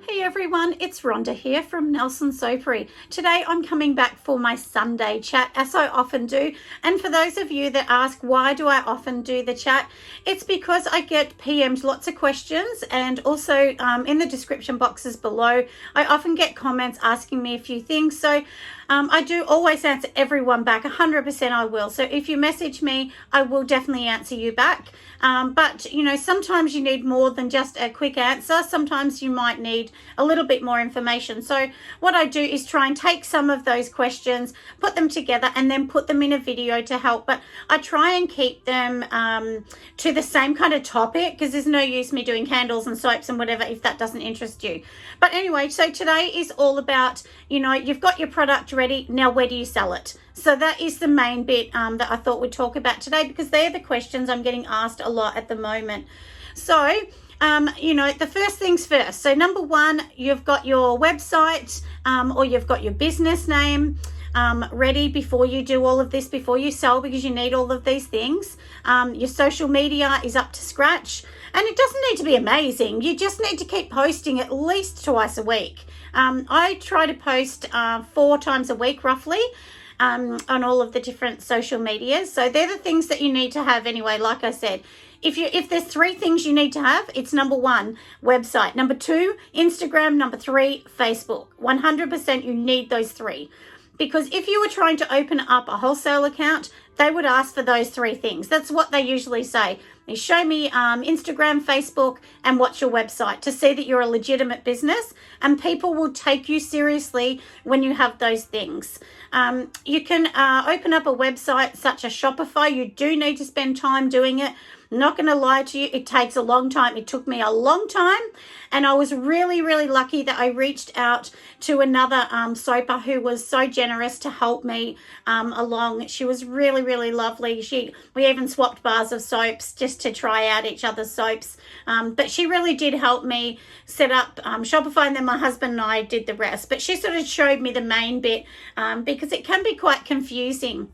Hey everyone, it's Rhonda here from Nelson Soapery. Today I'm coming back for my Sunday chat, as I often do. And for those of you that ask why do I often do the chat, it's because I get PM'd lots of questions, and also in the description boxes below I often get comments asking me a few things. So I do always answer everyone back, 100% I will. So if you message me, I will definitely answer you back. But, you know, sometimes you need more than just a quick answer. Sometimes you might need a little bit more information. So what I do is try and take some of those questions, put them together, and then put them in a video to help. But I try and keep them to the same kind of topic, because there's no use me doing candles and soaps and whatever if that doesn't interest you. But anyway, so today is all about, you know, you've got your product ready. Now, where do you sell it? So that is the main bit that I thought we'd talk about today, because they're the questions I'm getting asked a lot at the moment. So, you know, the first things first. So number one, you've got your website or you've got your business name ready before you do all of this, before you sell, because you need all of these things. Your social media is up to scratch, and it doesn't need to be amazing. You just need to keep posting at least twice a week. I try to post 4 times a week roughly. On all of the different social medias. So they're the things that you need to have anyway. Like I said, if there's 3 things you need to have, it's number 1, website. Number 2, Instagram. Number 3, Facebook. 100% you need those 3. Because if you were trying to open up a wholesale account, they would ask for those 3 things. That's what they usually say. They show me Instagram, Facebook, and what's your website, to see that you're a legitimate business, and people will take you seriously when you have those things. You can open up a website such as Shopify. You do need to spend time doing it. I'm not going to lie to you, it takes a long time. It took me a long time, and I was really, really lucky that I reached out to another soaper who was so generous to help me along. She was really, really lovely. We even swapped bars of soaps just to try out each other's soaps. But she really did help me set up Shopify, and then my husband and I did the rest. But she sort of showed me the main bit because it can be quite confusing.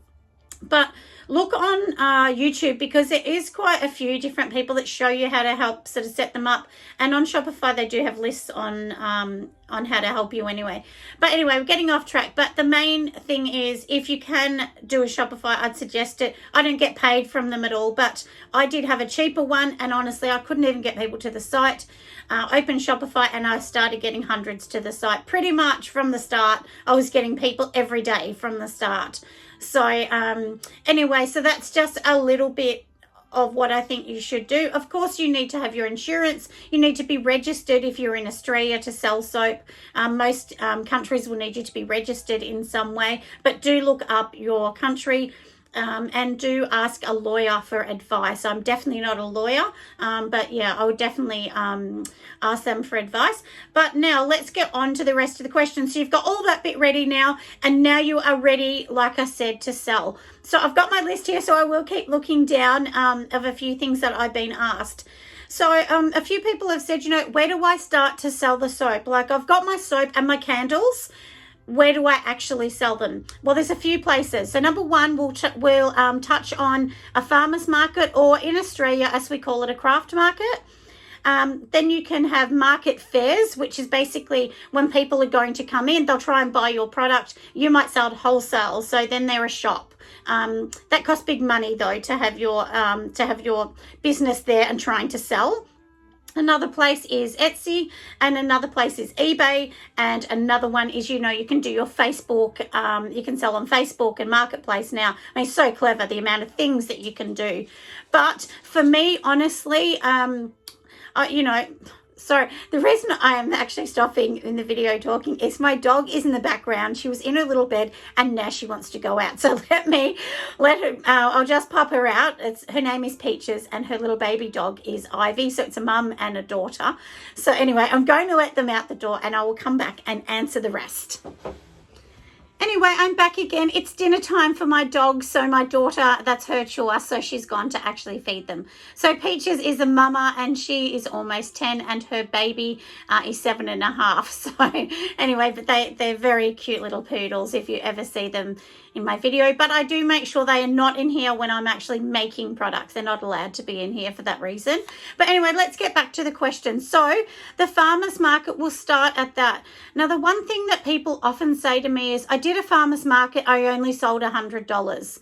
But look on YouTube, because there is quite a few different people that show you how to help sort of set them up. And on Shopify, they do have lists on how to help you anyway. But anyway, we're getting off track. But the main thing is, if you can do a Shopify, I'd suggest it. I don't get paid from them at all, but I did have a cheaper one. And honestly, I couldn't even get people to the site. Opened Shopify, and I started getting hundreds to the site. Pretty much from the start, I was getting people every day from the start. So anyway, so that's just a little bit of what I think you should do. Of course, you need to have your insurance. You need to be registered if you're in Australia to sell soap. Most countries will need you to be registered in some way, but do look up your country. And do ask a lawyer for advice. I'm definitely not a lawyer, but yeah, I would definitely ask them for advice. But now let's get on to the rest of the questions. So you've got all that bit ready now, and now you are ready, like I said, to sell. So I've got my list here, so I will keep looking down of a few things that I've been asked. So a few people have said, you know, where do I start to sell the soap? Like, I've got my soap and my candles. Where do I actually sell them? Well, there's a few places. So number 1, we'll touch on a farmer's market, or in Australia, as we call it, a craft market. Then you can have market fairs, which is basically when people are going to come in, they'll try and buy your product. You might sell it wholesale, so then they're a shop. That costs big money though to have your business there and trying to sell. Another place is Etsy, and another place is eBay, and another one is, you know, you can do your Facebook. You can sell on Facebook and Marketplace now. I mean, it's so clever, the amount of things that you can do. But for me, honestly, you know, sorry, the reason I am actually stopping in the video talking is my dog is in the background. She was in her little bed, and now she wants to go out. So let her, I'll just pop her out. Her name is Peaches, and her little baby dog is Ivy. So it's a mum and a daughter. So anyway, I'm going to let them out the door, and I will come back and answer the rest. Anyway, I'm back again. It's dinner time for my dogs. So my daughter, that's her chore. So she's gone to actually feed them. So Peaches is a mama and she is almost 10 and her baby is 7.5. So anyway, but they're very cute little poodles if you ever see them in my video. But I do make sure they are not in here when I'm actually making products. They're not allowed to be in here for that reason. But anyway, let's get back to the question. So the farmers market will start at that. Now, the one thing that people often say to me is, I did a farmers market, I only sold $100.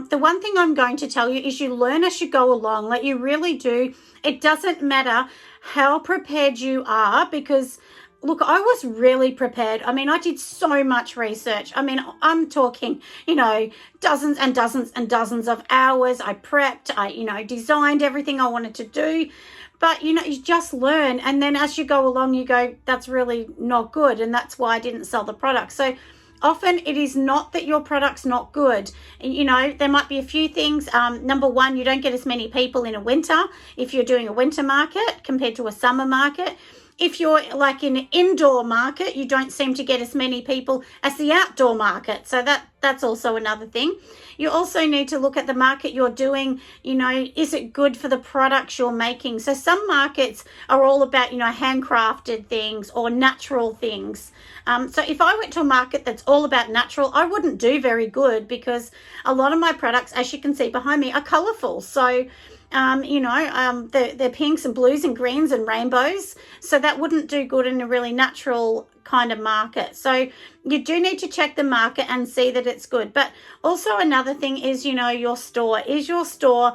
The one thing I'm going to tell you is you learn as you go along, like you really do. It doesn't matter how prepared you are, because look, I was really prepared. I mean, I did so much research. I mean, I'm talking, dozens and dozens and dozens of hours. I prepped, I designed everything I wanted to do. But, you just learn. And then as you go along, you go, that's really not good. And that's why I didn't sell the product. So often it is not that your product's not good. There might be a few things. Number one, you don't get as many people in a winter if you're doing a winter market compared to a summer market. If you're like in an indoor market, you don't seem to get as many people as the outdoor market. So that's also another thing. You also need to look at the market you're doing. Is it good for the products you're making? So some markets are all about, handcrafted things or natural things. So if I went to a market that's all about natural, I wouldn't do very good, because a lot of my products, as you can see behind me, are colourful. So they're pinks and blues and greens and rainbows. So that wouldn't do good in a really natural kind of market. So you do need to check the market and see that it's good. But also another thing is, your store. Is your store,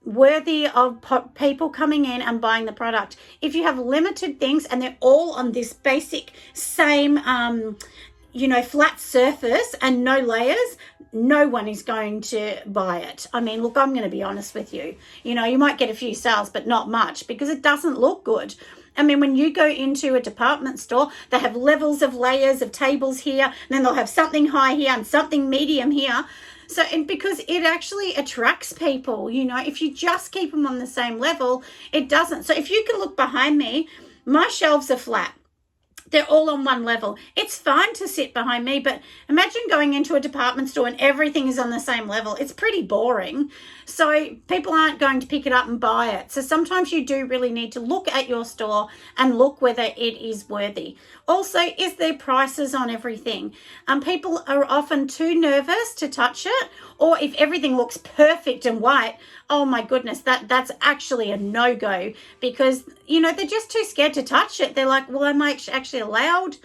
worthy of people coming in and buying the product? If you have limited things and they're all on this basic same flat surface and no layers, no one is going to buy it. I mean, look, I'm going to be honest with you. You might get a few sales, but not much, because it doesn't look good. I mean, when you go into a department store, they have levels of layers of tables here, and then they'll have something high here and something medium here. So, and because it actually attracts people, if you just keep them on the same level, it doesn't. So if you can look behind me, my shelves are flat. They're all on one level. It's fine to sit behind me, but imagine going into a department store and everything is on the same level. It's pretty boring. So people aren't going to pick it up and buy it. So sometimes you do really need to look at your store and look whether it is worthy. Also, is there prices on everything? People are often too nervous to touch it, or if everything looks perfect and white, oh my goodness, that's actually a no-go, because, they're just too scared to touch it. They're like, well, am I actually allowed?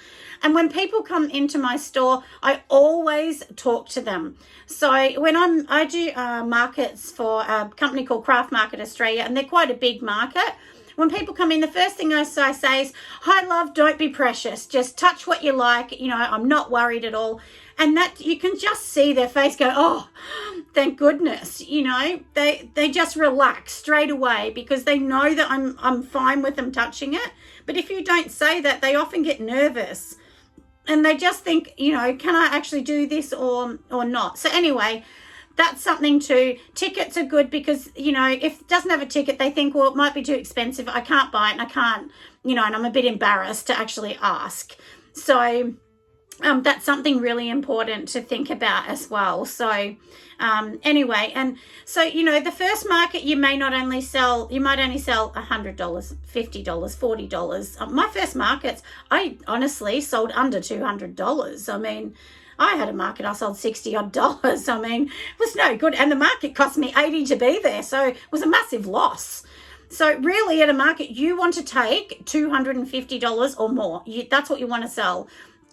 And when people come into my store, I always talk to them. So when I do markets for a company called Craft Market Australia, and they're quite a big market. When people come in, the first thing I say is, hi, love, don't be precious. Just touch what you like. I'm not worried at all. And that you can just see their face go, oh, thank goodness. They just relax straight away, because they know that I'm fine with them touching it. But if you don't say that, they often get nervous. And they just think, can I actually do this or not? So anyway, that's something too. Tickets are good, because, if it doesn't have a ticket, they think, well, it might be too expensive. I can't buy it, and I can't, and I'm a bit embarrassed to actually ask. So that's something really important to think about as well. So anyway, and so, the first market, you might only sell $100, $50, $40. My first markets, I honestly sold under $200. I mean, I had a market, I sold $60 odd. I mean, it was no good. And the market cost me $80 to be there. So it was a massive loss. So really at a market, you want to take $250 or more. That's what you want to sell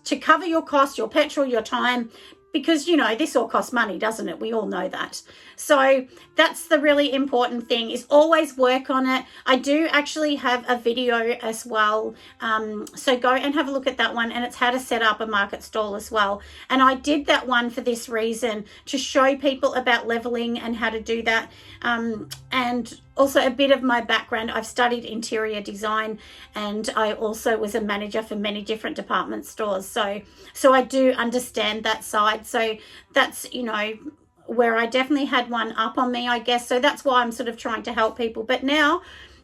to cover your costs, your petrol, your time, because, this all costs money, doesn't it? We all know that. So that's the really important thing, is always work on it. I do actually have a video as well. So go and have a look at that one, and it's how to set up a market stall as well. And I did that one for this reason, to show people about leveling and how to do that. And also a bit of my background. I've studied interior design, and I also was a manager for many different department stores. So I do understand that side. So that's, where I definitely had one up on me, I guess. So that's why I'm sort of trying to help people. But now,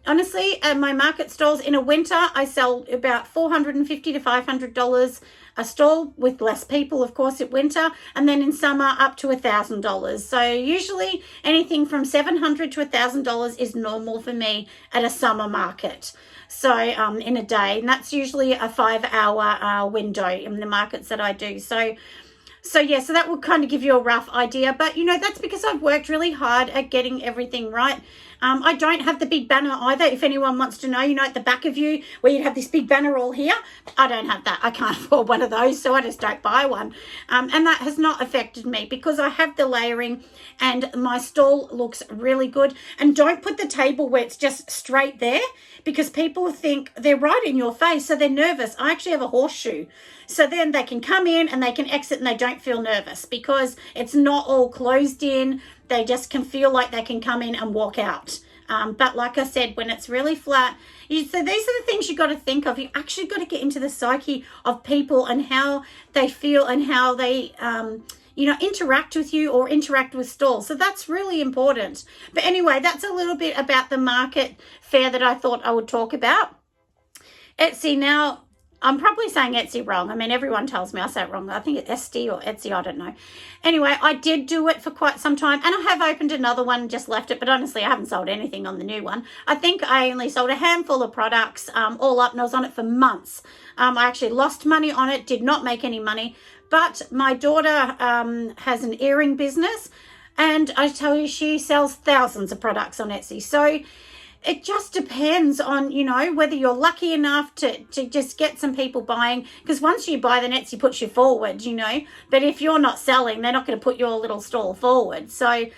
honestly, at my market stalls in a winter, I sell about $450 to $500 a stall, with less people, of course, at winter, and then in summer up to $1,000. So usually anything from $700 to $1,000 is normal for me at a summer market. So in a day, and that's usually a 5-hour window in the markets that I do. So yeah, so that will kind of give you a rough idea. But, that's because I've worked really hard at getting everything right. I don't have the big banner either. If anyone wants to know, at the back of you where you have this big banner all here, I don't have that. I can't afford one of those, so I just don't buy one. And that has not affected me because I have the layering and my stall looks really good. And don't put the table where it's just straight there, because people think they're right in your face, so they're nervous. I actually have a horseshoe. So then they can come in and they can exit and they don't feel nervous because it's not all closed in. They just can feel like they can come in and walk out. But like I said, when it's really flat, so these are the things you got to think of. You actually got to get into the psyche of people and how they feel and how they, interact with you or interact with stalls. So that's really important. But anyway, that's a little bit about the market fair that I thought I would talk about. Etsy now. I'm probably saying Etsy wrong. I mean, everyone tells me I say it wrong. I think it's Etsy or Etsy, I don't know. Anyway, I did do it for quite some time, and I have opened another one and just left it, but honestly, I haven't sold anything on the new one. I think I only sold a handful of products all up, and I was on it for months. I actually lost money on it, did not make any money, but my daughter has an earring business, and I tell you, she sells thousands of products on Etsy. So it just depends on, whether you're lucky enough to just get some people buying, because once you buy, then Etsy puts you forward, but if you're not selling, they're not going to put your little stall forward. So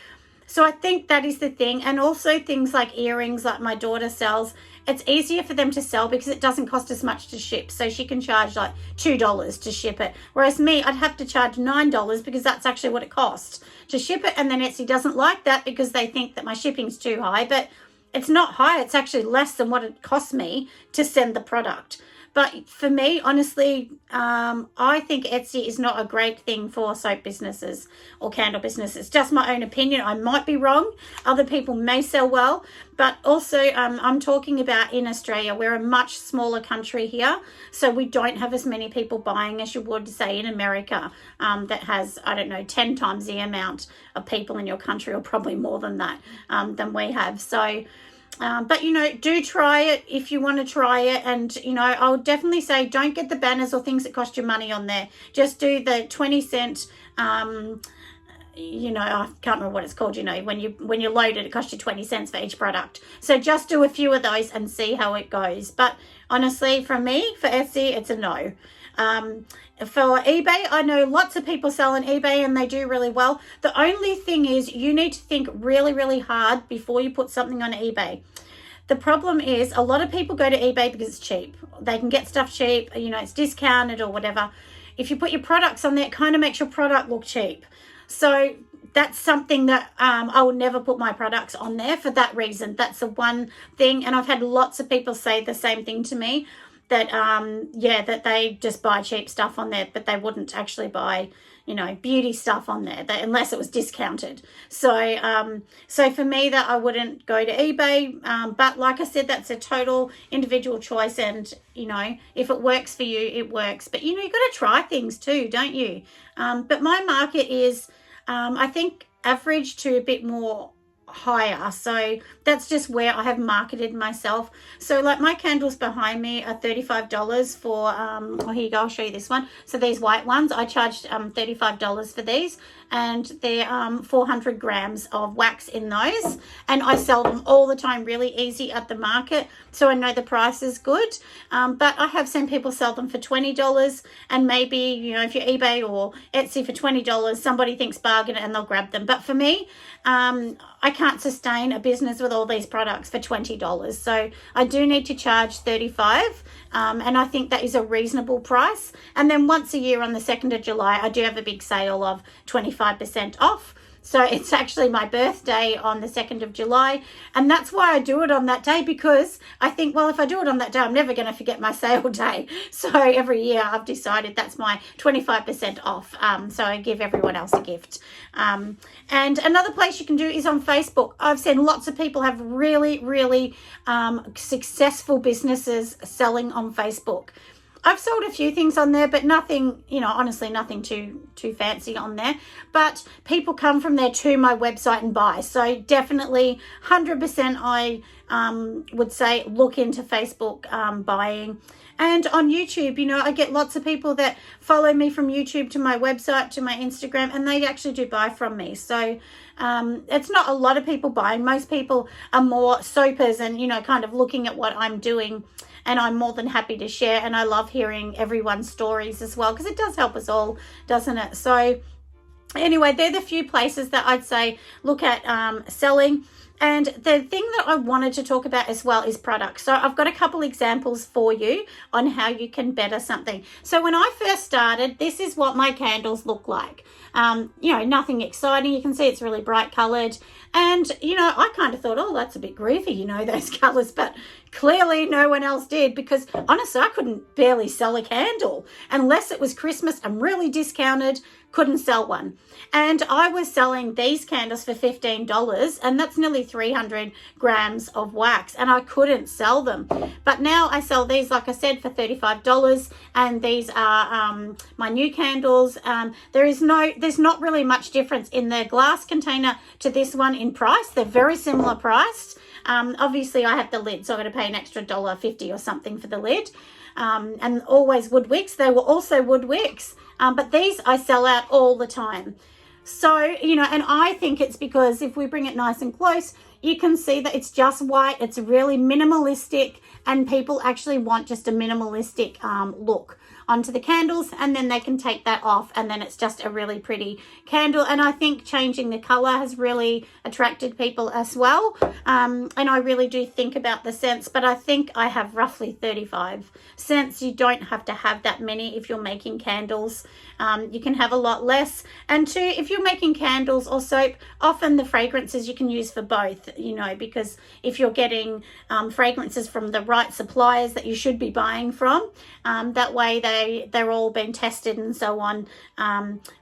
I think that is the thing. And also things like earrings, like my daughter sells, it's easier for them to sell because it doesn't cost as much to ship. So she can charge like $2 to ship it. Whereas me, I'd have to charge $9 because that's actually what it costs to ship it. And then Etsy doesn't like that because they think that my shipping's too high, but it's not high. It's actually less than what it cost me to send the product. But for me, honestly, I think Etsy is not a great thing for soap businesses or candle businesses. Just my own opinion. I might be wrong. Other people may sell well. But also, I'm talking about in Australia. We're a much smaller country here. So we don't have as many people buying as you would, say, in America, that has, 10 times the amount of people in your country, or probably more than that, than we have. So but, do try it if you want to try it. And, I would definitely say don't get the banners or things that cost you money on there. Just do the 20-cent, I can't remember what it's called, when you load it, it costs you 20 cents for each product. So just do a few of those and see how it goes. But honestly, for me, for Etsy, it's a no. For eBay, I know lots of people sell on eBay and they do really well. The only thing is you need to think really, really hard before you put something on eBay. The problem is a lot of people go to eBay because it's cheap. They can get stuff cheap, it's discounted or whatever. If you put your products on there, it kind of makes your product look cheap. So that's something that I will never put my products on there for that reason. That's the one thing. And I've had lots of people say the same thing to me, that that they just buy cheap stuff on there, but they wouldn't actually buy beauty stuff on there unless it was discounted. So for me, that I wouldn't go to eBay, but like I said, that's a total individual choice, and if it works for you, it works. But you've got to try things too, don't you? But my market is I think average to a bit more higher, so that's just where I have marketed myself. So like my candles behind me are $35 for here you go, I'll show you this one. So these white ones, I charged $35 for these, and they're 400 grams of wax in those, and I sell them all the time really easy at the market, so I know the price is good. But I have seen people sell them for $20, and maybe if you're eBay or Etsy for $20, somebody thinks bargain and they'll grab them. But for me, I can't sustain a business with all these products for $20, so I do need to charge $35, and I think that is a reasonable price. And then once a year on the 2nd of July, I do have a big sale of 25% off, So it's actually my birthday on the 2nd of July. And that's why I do it on that day, because I think, well, if I do it on that day, I'm never going to forget my sale day. So every year I've decided that's my 25% off. So I give everyone else a gift. And another place you can do is on Facebook. I've seen lots of people have really, really successful businesses selling on Facebook. I've sold a few things on there, but nothing, honestly, nothing too fancy on there. But people come from there to my website and buy. So definitely 100% I would say look into Facebook buying. And on YouTube, I get lots of people that follow me from YouTube to my website, to my Instagram, and they actually do buy from me. So it's not a lot of people buying. Most people are more soapers and, kind of looking at what I'm doing. And I'm more than happy to share. And I love hearing everyone's stories as well, because it does help us all, doesn't it? So anyway, they're the few places that I'd say look at selling. And the thing that I wanted to talk about as well is products. So I've got a couple examples for you on how you can better something. So when I first started, this is what my candles look like. Nothing exciting. You can see it's really bright coloured. And, I kind of thought, oh, that's a bit groovy, those colours. But clearly no one else did, because honestly, I couldn't barely sell a candle unless it was Christmas and really discounted. Couldn't sell one. And I was selling these candles for $15, and that's nearly 300 grams of wax, and I couldn't sell them. But now I sell these, like I said, for $35, and these are my new candles. There's not really much difference in the glass container to this one in price. They're very similar priced. Obviously I have the lid, so I'm going to pay an extra $1.50 or something for the lid. And always wood wicks. They were also wood wicks. But these I sell out all the time. So, and I think it's because if we bring it nice and close, you can see that it's just white. It's really minimalistic, and people actually want just a minimalistic look onto the candles, and then they can take that off, and then it's just a really pretty candle. And I think changing the color has really attracted people as well. And I really do think about the scents, but I think I have roughly 35 scents. You don't have to have that many if you're making candles. You can have a lot less. And two, if you're making candles or soap, often the fragrances you can use for both, because if you're getting fragrances from the right suppliers that you should be buying from, that way they're all been tested and so on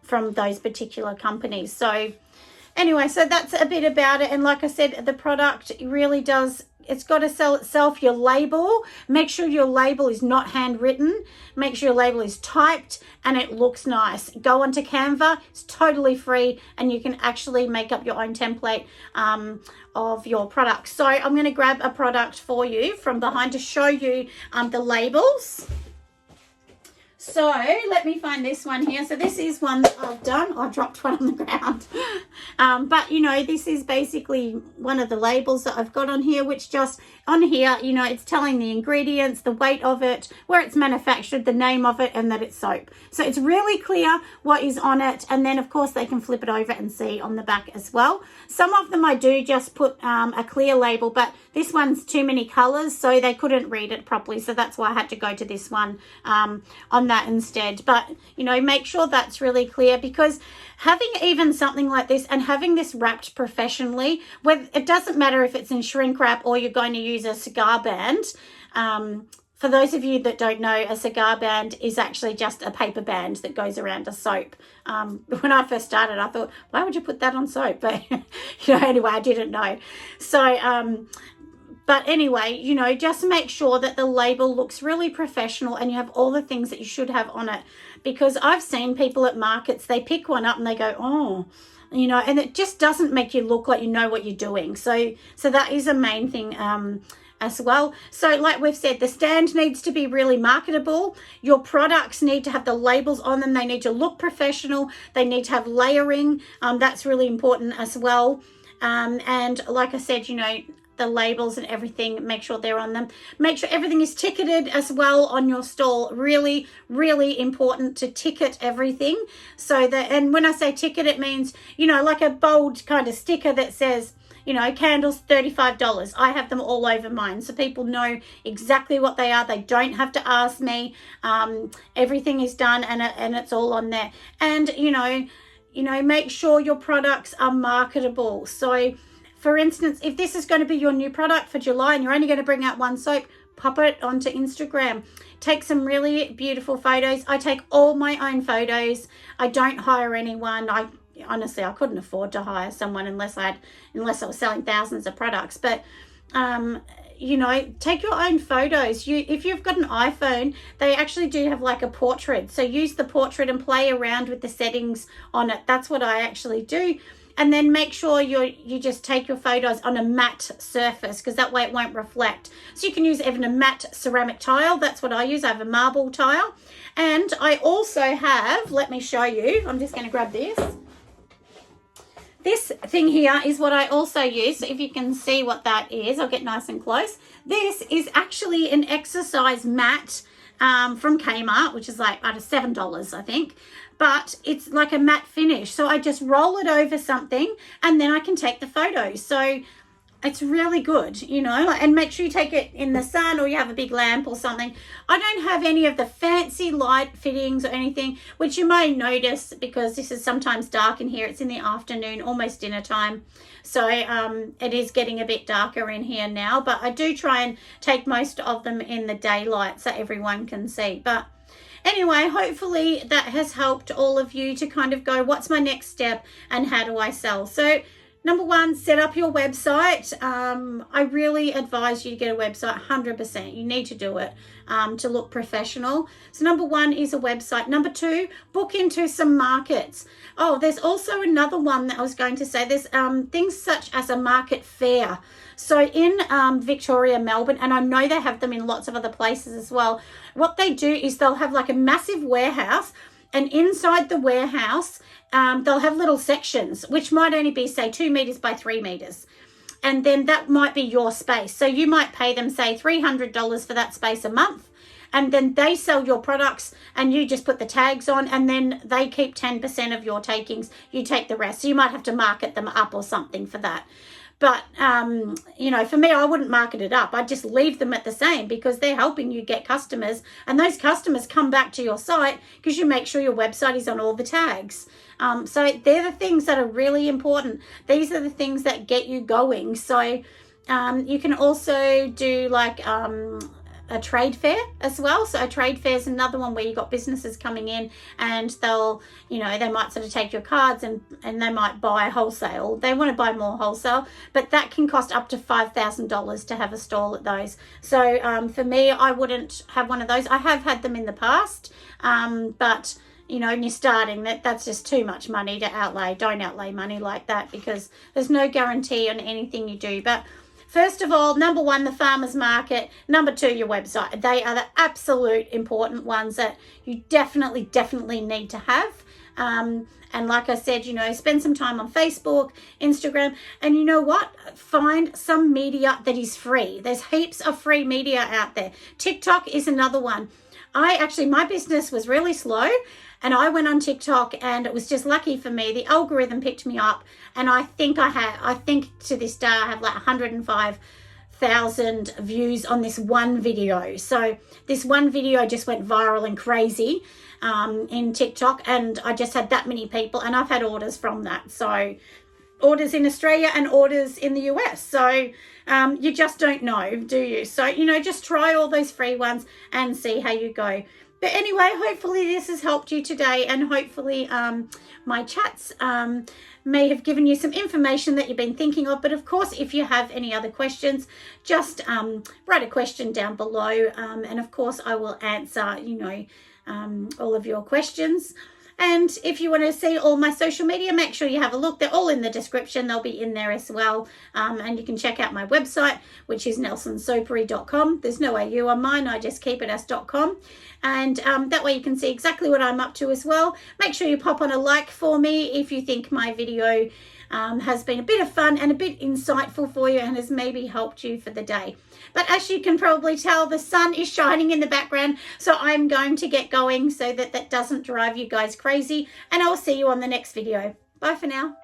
from those particular companies. So anyway, so that's a bit about it. And like I said, the product really does, it's got to sell itself. Your label, make sure your label is not handwritten. Make sure your label is typed and it looks nice. Go onto Canva. It's totally free, and you can actually make up your own template of your product. So I'm going to grab a product for you from behind to show you the labels. So let me find this one here. So this is one that I've done. I dropped one on the ground. But, this is basically one of the labels that I've got on here, which just on here, it's telling the ingredients, the weight of it, where it's manufactured, the name of it, and that it's soap. So it's really clear what is on it. And then, of course, they can flip it over and see on the back as well. Some of them I do just put a clear label, but this one's too many colors, so they couldn't read it properly. So that's why I had to go to this one on that instead. But make sure that's really clear, because having even something like this and having this wrapped professionally, it doesn't matter if it's in shrink wrap or you're going to use a cigar band. For those of you that don't know, a cigar band is actually just a paper band that goes around a soap. When I first started, I thought, why would you put that on soap? But anyway, I didn't know. So but anyway, just make sure that the label looks really professional and you have all the things that you should have on it. Because I've seen people at markets, they pick one up and they go, oh, and it just doesn't make you look like you know what you're doing. So that is a main thing as well. So like we've said, the stand needs to be really marketable. Your products need to have the labels on them. They need to look professional. They need to have layering. That's really important as well. And like I said, the labels and everything, make sure they're on them. Make sure everything is ticketed as well on your stall. Really, really important to ticket everything. So that, and when I say ticket, it means, like a bold kind of sticker that says, candles $35. I have them all over mine, so people know exactly what they are. They don't have to ask me. Everything is done and it's all on there. And you know, make sure your products are marketable. So for instance, if this is going to be your new product for July and you're only going to bring out one soap, pop it onto Instagram. Take some really beautiful photos. I take all my own photos. I don't hire anyone. Honestly, I couldn't afford to hire someone unless I was selling thousands of products. But you know, take your own photos. If you've got an iPhone, they actually do have like a portrait. So use the portrait and play around with the settings on it. That's what I actually do. And then make sure you just take your photos on a matte surface, because that way it won't reflect. So you can use even a matte ceramic tile. That's what I use. I have a marble tile. And I also have, let me show you. I'm just going to grab this. This thing here is what I also use. So if you can see what that is, I'll get nice and close. This is actually an exercise mat from Kmart, which is like $7, I think. But it's like a matte finish. So I just roll it over something and then I can take the photos. So it's really good, you know, and make sure you take it in the sun or you have a big lamp or something. I don't have any of the fancy light fittings or anything, which you may notice because this is sometimes dark in here. It's in the afternoon, almost dinner time. So it is getting a bit darker in here now, but I do try and take most of them in the daylight so everyone can see. But anyway, hopefully that has helped all of you to kind of go, what's my next step and how do I sell? So number one, set up your website. I really advise you to get a website, 100%. You need to do it to look professional. So number one is a website. Number two, book into some markets. Oh, there's also another one that I was going to say. There's things such as a market fair. So in Victoria, Melbourne, and I know they have them in lots of other places as well, what they do is they'll have like a massive warehouse, and inside the warehouse, they'll have little sections, which might only be, say, 2 meters by 3 meters. And then that might be your space. So you might pay them, say, $300 for that space a month. And then they sell your products and you just put the tags on, and then they keep 10% of your takings. You take the rest. So you might have to market them up or something for that. But, you know, for me, I wouldn't market it up. I'd just leave them at the same because they're helping you get customers. And those customers come back to your site because you make sure your website is on all the tags. So they're the things that are really important. These are the things that get you going. So you can also do like a trade fair as well. So a trade fair is another one where you've got businesses coming in and they'll, you know, they might sort of take your cards and they might buy wholesale. They want to buy more wholesale, but that can cost up to $5,000 to have a stall at those. So for me, I wouldn't have one of those. I have had them in the past, but you know, when you're starting, that's just too much money to outlay. Don't outlay money like that because there's no guarantee on anything you do. But first of all, number one, the farmer's market. Number two, your website. They are the absolute important ones that you definitely need to have. And like I said, you know, spend some time on Facebook, Instagram, and you know what? Find some media that is free. There's heaps of free media out there. TikTok is another one. My business was really slow, and I went on TikTok, and it was just lucky for me. The algorithm picked me up, and I think to this day I have like 105,000 views on this one video. So this one video just went viral and crazy in TikTok, and I just had that many people, and I've had orders from that. So orders in Australia and orders in the US. So you just don't know, do you? So, you know, just try all those free ones and see how you go. But anyway, hopefully this has helped you today, and hopefully my chats may have given you some information that you've been thinking of. But of course, if you have any other questions, just write a question down below, and of course I will answer, you know, all of your questions. And if you want to see all my social media, make sure you have a look. They're all in the description. They'll be in there as well. And you can check out my website, which is nelsonsoapery.com. There's no AU on mine. I just keep it as .com. And that way you can see exactly what I'm up to as well. Make sure you pop on a like for me if you think my video has been a bit of fun and a bit insightful for you and has maybe helped you for the day. But as you can probably tell, the sun is shining in the background, so I'm going to get going so that doesn't drive you guys crazy, and I'll see you on the next video. Bye for now.